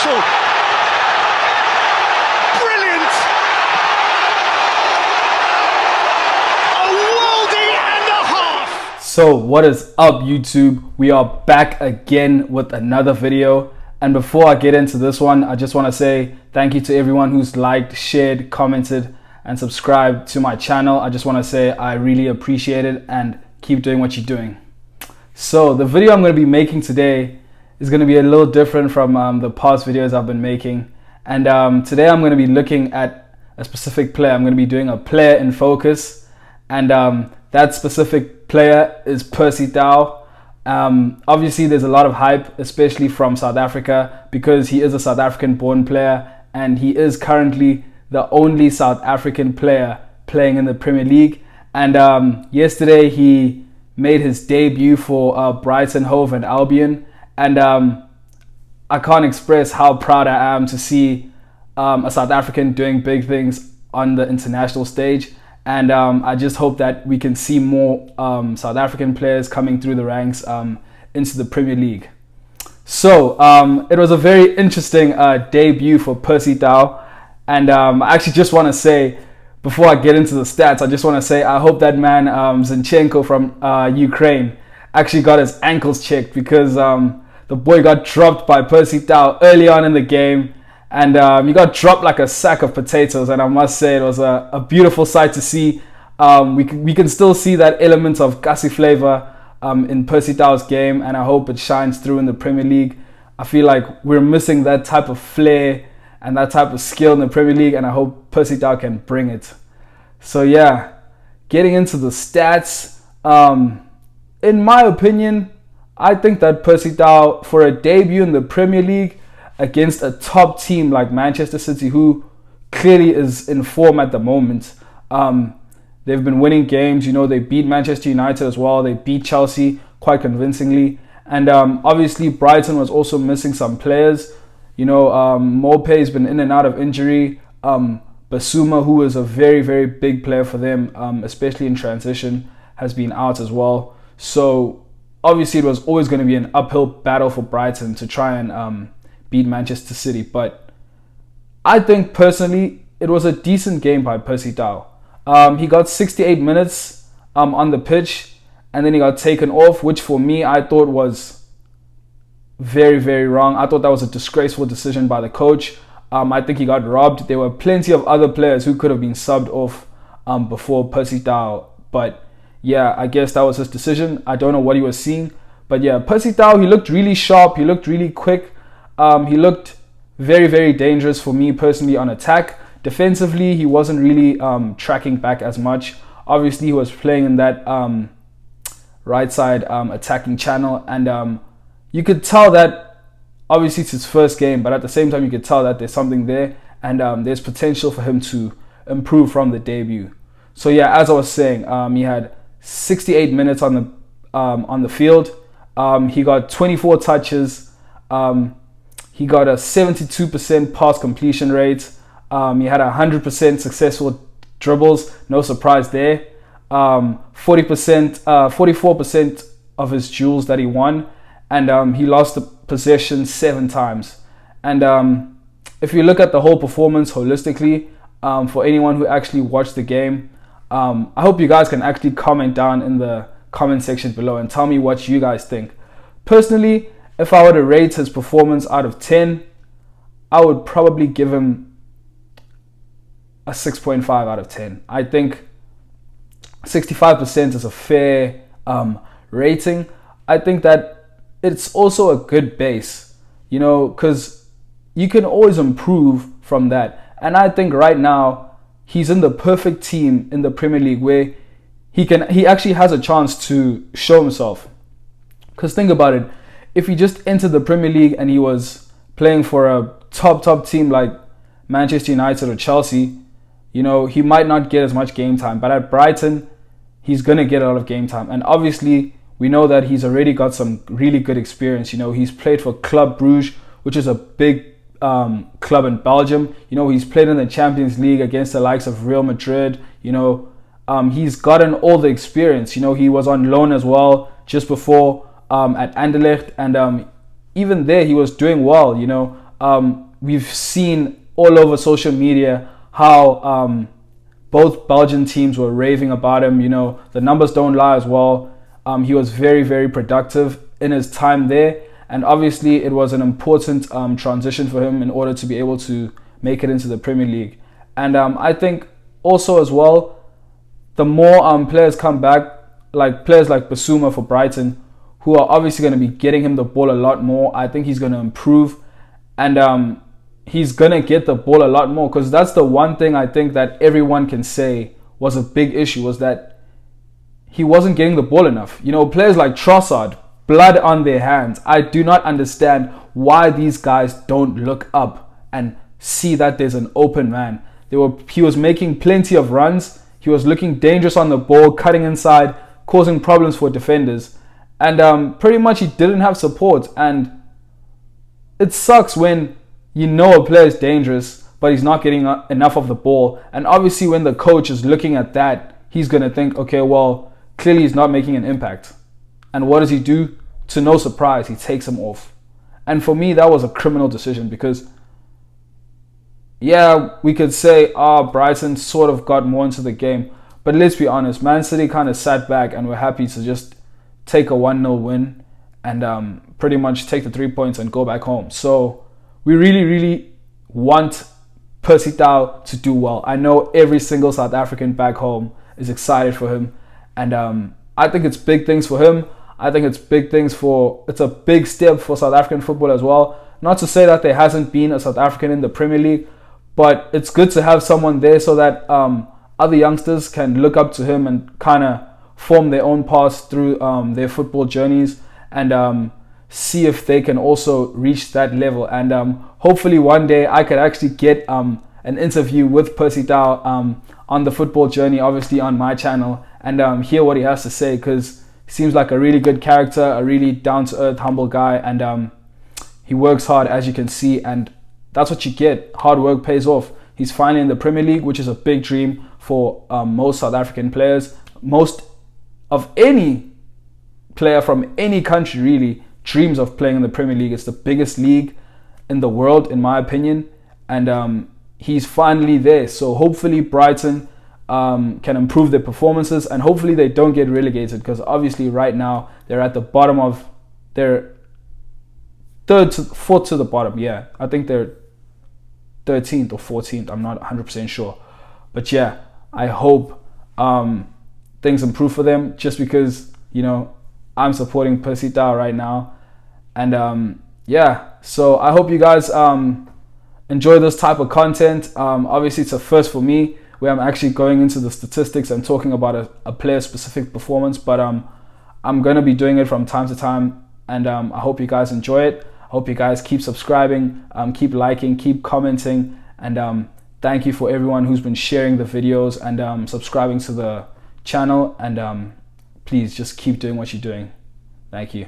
whistle. Brilliant! A worldie and a half! So what is up, YouTube? We are back again with another video. And before I get into this one, I just want to say thank you to everyone who's liked, shared, commented, and subscribed to my channel. I just want to say I really appreciate it and keep doing what you're doing. So the video I'm going to be making today is going to be a little different from the past videos I've been making. And today I'm going to be looking at a specific player. I'm going to be doing a player in focus. And that specific player is Percy Tau. Obviously there's a lot of hype, especially from South Africa, because he is a South African born player and he is currently the only South African player playing in the Premier League. And yesterday he made his debut for Brighton, Hove and Albion. And I can't express how proud I am to see a South African doing big things on the international stage. And I just hope that we can see more South African players coming through the ranks into the Premier League. So it was a very interesting debut for Percy Tau. And I actually just want to say, before I get into the stats, I just want to say I hope that man Zinchenko from Ukraine actually got his ankles checked, because the boy got dropped by Percy Tau early on in the game. And he got dropped like a sack of potatoes, and I must say it was a beautiful sight to see. We can still see that element of gassy flavor in Percy Tau's game, and I hope it shines through in the Premier League. I feel like we're missing that type of flair and that type of skill in the Premier League, and I hope Percy Tau can bring it. So yeah, getting into the stats, in my opinion, I think that Percy Tau, for a debut in the Premier League against a top team like Manchester City, who clearly is in form at the moment. They've been winning games. You know, they beat Manchester United as well. They beat Chelsea quite convincingly. And obviously Brighton was also missing some players. You know, Mopé's been in and out of injury. Basuma, who is a very, very big player for them, especially in transition, has been out as well. So obviously it was always going to be an uphill battle for Brighton to try and beat Manchester City. But I think personally it was a decent game by Percy Tau. He got 68 minutes on the pitch, and then he got taken off, which for me I thought was very, very wrong. I thought that was a disgraceful decision by the coach. I think he got robbed. There were plenty of other players who could have been subbed off before Percy Tau. But yeah, I guess that was his decision. I don't know what he was seeing. But yeah, Percy Tau, he looked really sharp. He looked really quick. He looked very, very dangerous for me personally on attack. Defensively, he wasn't really tracking back as much. Obviously, he was playing in that right side attacking channel. And you could tell that, obviously, it's his first game. But at the same time, you could tell that there's something there. And there's potential for him to improve from the debut. So yeah, as I was saying, he had 68 minutes on the field. He got 24 touches. He got a 72% pass completion rate. He had 100% successful dribbles. No surprise there. 44% of his duels that he won. And he lost the possession 7 times. And if you look at the whole performance holistically, for anyone who actually watched the game, I hope you guys can actually comment down in the comment section below and tell me what you guys think. Personally, if I were to rate his performance out of 10, I would probably give him a 6.5 out of 10. I think 65% is a fair rating. I think that it's also a good base, you know, because you can always improve from that. And I think right now he's in the perfect team in the Premier League where he actually has a chance to show himself. Because think about it. If he just entered the Premier League and he was playing for a top team like Manchester United or Chelsea, you know, he might not get as much game time. But at Brighton, he's going to get a lot of game time. And obviously, we know that he's already got some really good experience. You know, he's played for Club Brugge, which is a big club in Belgium. You know, he's played in the Champions League against the likes of Real Madrid. You know, he's gotten all the experience. You know, he was on loan as well just before at Anderlecht, and even there he was doing well. You know, we've seen all over social media how both Belgian teams were raving about him. You know, the numbers don't lie as well. He was very, very productive in his time there. And obviously it was an important transition for him in order to be able to make it into the Premier League. And I think also as well, the more players come back, like players like Basuma for Brighton, who are obviously going to be getting him the ball a lot more, I think he's going to improve. And he's going to get the ball a lot more, because that's the one thing I think that everyone can say was a big issue, was that he wasn't getting the ball enough. You know, players like Trossard, blood on their hands. I do not understand why these guys don't look up and see that there's an open man. He was making plenty of runs. He was looking dangerous on the ball, cutting inside, causing problems for defenders. And pretty much he didn't have support. And it sucks when you know a player is dangerous, but he's not getting enough of the ball. And obviously when the coach is looking at that, he's going to think, okay, well, clearly he's not making an impact. And what does he do? To no surprise, he takes him off. And for me, that was a criminal decision, because yeah, we could say, Brighton sort of got more into the game. But let's be honest, Man City kind of sat back and were happy to just take a 1-0 win and pretty much take the 3 points and go back home. So we really, really want Percy Tau to do well. I know every single South African back home is excited for him. And I think it's big things for him. I think it's it's a big step for South African football as well. Not to say that there hasn't been a South African in the Premier League, but it's good to have someone there so that other youngsters can look up to him and kind of form their own paths through their football journeys and see if they can also reach that level. And hopefully one day I could actually get an interview with Percy Tau on the football journey, obviously on my channel, and hear what he has to say, because he seems like a really good character, a really down-to-earth, humble guy, and he works hard, as you can see, and that's what you get. Hard work pays off. He's finally in the Premier League, which is a big dream for most South African players. Most of any player from any country really dreams of playing in the Premier League. It's the biggest league in the world, in my opinion, and he's finally there. So hopefully Brighton can improve their performances, and hopefully they don't get relegated, because obviously right now they're at the bottom of their fourth to the bottom. Yeah, I think they're 13th or 14th. I'm not 100% sure, but yeah, I hope things improve for them, just because, you know, I'm supporting Percy Tau right now. And yeah, so I hope you guys enjoy this type of content. Obviously it's a first for me, where I'm actually going into the statistics and talking about a player-specific performance, but I'm going to be doing it from time to time, and I hope you guys enjoy it. I hope you guys keep subscribing, keep liking, keep commenting, and thank you for everyone who's been sharing the videos and subscribing to the channel, and please just keep doing what you're doing. Thank you.